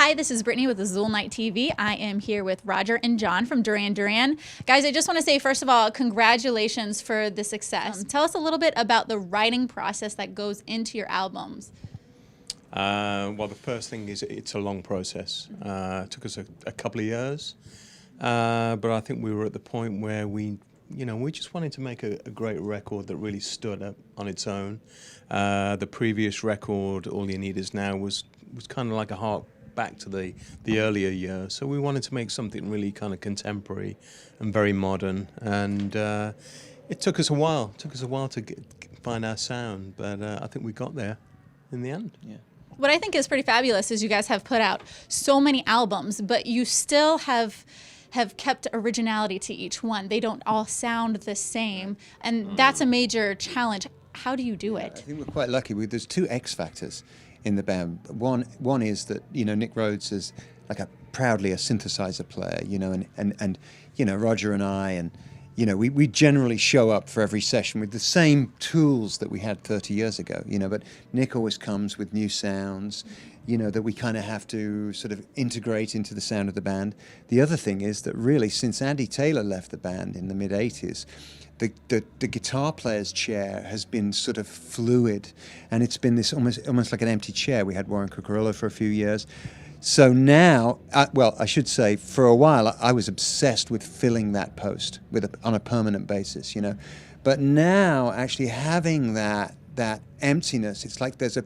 Hi, this is Brittany with AzulNight TV. I am here with Roger and John from Duran Duran. Guys, I just want to say, first of all, congratulations for the success. Tell us a little bit about the writing process that goes into your albums. Well, the first thing is it's a long process. It took us a couple of years, but I think we were at the point where we just wanted to make a great record that really stood up on its own. The previous record, All You Need Is Now, was kind of like a hark back to the earlier years. So we wanted to make something really kind of contemporary and very modern. And it took us a while. It took us a while to find our sound, but I think we got there in the end. Yeah. What I think is pretty fabulous is you guys have put out so many albums, but you still have kept originality to each one. They don't all sound the same, and that's a major challenge. How do you do it? I think we're quite lucky. There's two X factors in the band. One is that Nick Rhodes is like proudly a synthesizer player, and Roger and I, and we generally show up for every session with the same tools that we had 30 years ago, but Nick always comes with new sounds, that we kind of have to sort of integrate into the sound of the band. The other thing is that really, since Andy Taylor left the band in the mid-'80s, the guitar player's chair has been sort of fluid, and it's been this almost like an empty chair. We had Warren Cucurullo for a few years. So now, well, I should say, for a while, I was obsessed with filling that post on a permanent basis, But now, actually having that emptiness, it's like there's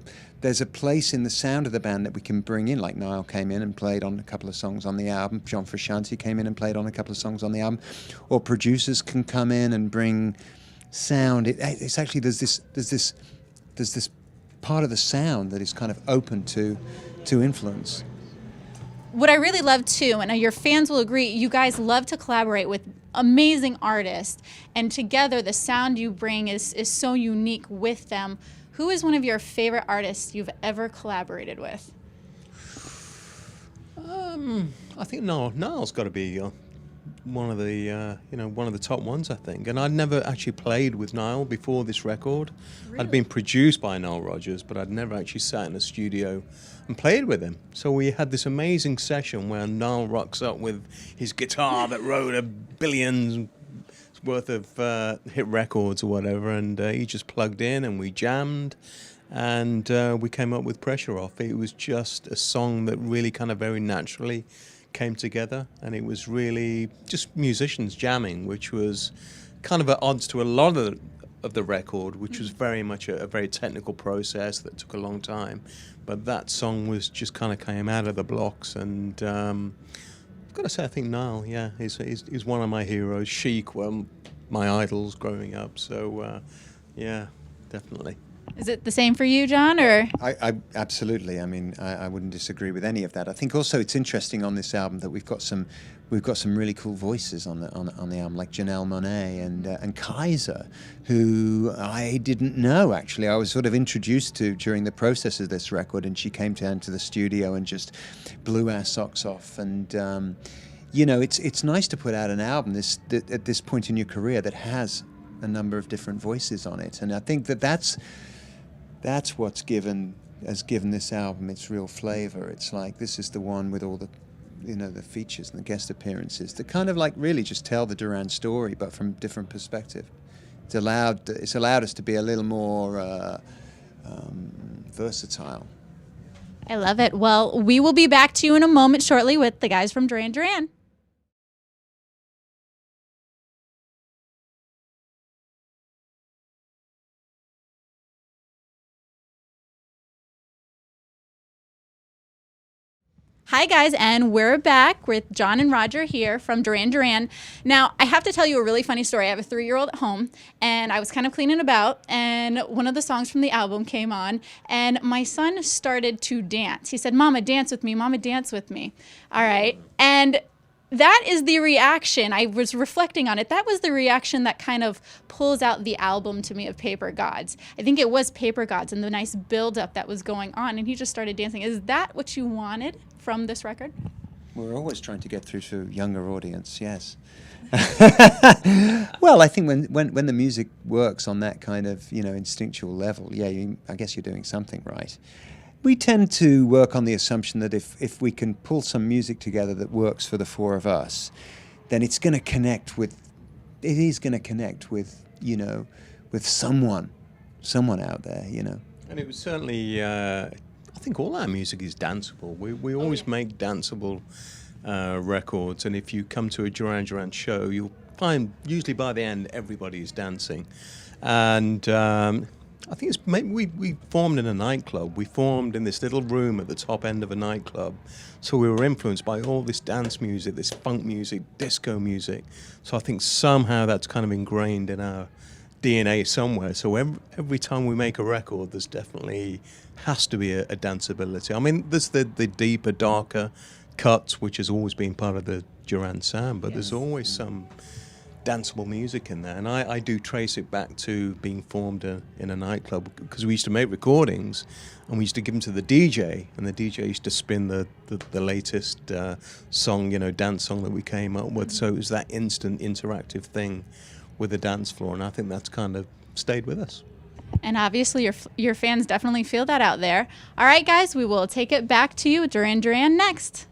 a place in the sound of the band that we can bring in. Like Niall came in and played on a couple of songs on the album. John Frusciante came in and played on a couple of songs on the album. Or producers can come in and bring sound. It's actually there's this part of the sound that is kind of open to influence. What I really love too, and your fans will agree, you guys love to collaborate with amazing artists, and together the sound you bring is so unique with them. Who is one of your favorite artists you've ever collaborated with? I think Niall's got to be one of the top ones, I think. And I'd never actually played with Niall before this record. Really? I'd been produced by Nile Rodgers, but I'd never actually sat in a studio and played with him. So we had this amazing session where Niall rocks up with his guitar that wrote a billions worth of hit records or whatever, and he just plugged in and we jammed, and we came up with Pressure Off. It was just a song that really kind of very naturally came together, and it was really just musicians jamming, which was kind of at odds to a lot of the record, which was very much a very technical process that took a long time. But that song was just kind of came out of the blocks, and I've got to say, I think Niall, yeah, he's one of my heroes. Chic were my idols growing up, so yeah, definitely. Is it the same for you, John, or? I absolutely. I mean, I wouldn't disagree with any of that. I think also it's interesting on this album that we've got some really cool voices on the album, like Janelle Monáe and Kaiser, who I didn't know actually. I was sort of introduced to during the process of this record, and she came down to the studio and just blew our socks off. And it's nice to put out an album at this point in your career that has a number of different voices on it, and I think that's what's given this album its real flavor. It's like, this is the one with all the the features and the guest appearances that kind of like really just tell the Duran story, but from a different perspective. It's allowed us to be a little more versatile. I love it. Well, we will be back to you in a moment shortly with the guys from Duran Duran. Hi guys, and we're back with John and Roger here from Duran Duran. Now, I have to tell you a really funny story. I have a 3-year-old at home, and I was kind of cleaning about, and one of the songs from the album came on, and my son started to dance. He said, "Mama, dance with me. Mama, dance with me." All right, and that is the reaction. I was reflecting on it. That was the reaction that kind of pulls out the album to me of Paper Gods. I think it was Paper Gods and the nice build-up that was going on, and he just started dancing. Is that what you wanted from this record? We're always trying to get through to a younger audience, yes. Well, I think when the music works on that kind of instinctual level, yeah, I guess you're doing something right. we tend to work on the assumption that if we can pull some music together that works for the four of us, then it's going to connect with, it is going to connect with, you know, with someone out there, you know. And it was certainly, I think all our music is danceable. We always make danceable records, and if you come to a Duran Duran show, you'll find usually by the end everybody is dancing. And I think it's maybe we formed in a nightclub. We formed in this little room at the top end of a nightclub. So we were influenced by all this dance music, this funk music, disco music. So I think somehow that's kind of ingrained in our DNA somewhere. So every time we make a record, there's definitely has to be a danceability. I mean, there's the deeper, darker cuts, which has always been part of the Duran sound, but there's always some danceable music in there, and I do trace it back to being formed in a nightclub, because we used to make recordings and we used to give them to the DJ, and the DJ used to spin the latest song, you know, dance song that we came up with. So it was that instant interactive thing with the dance floor, and I think that's kind of stayed with us. And obviously your fans definitely feel that out there. All right, guys, we will take it back to you, Duran Duran, next.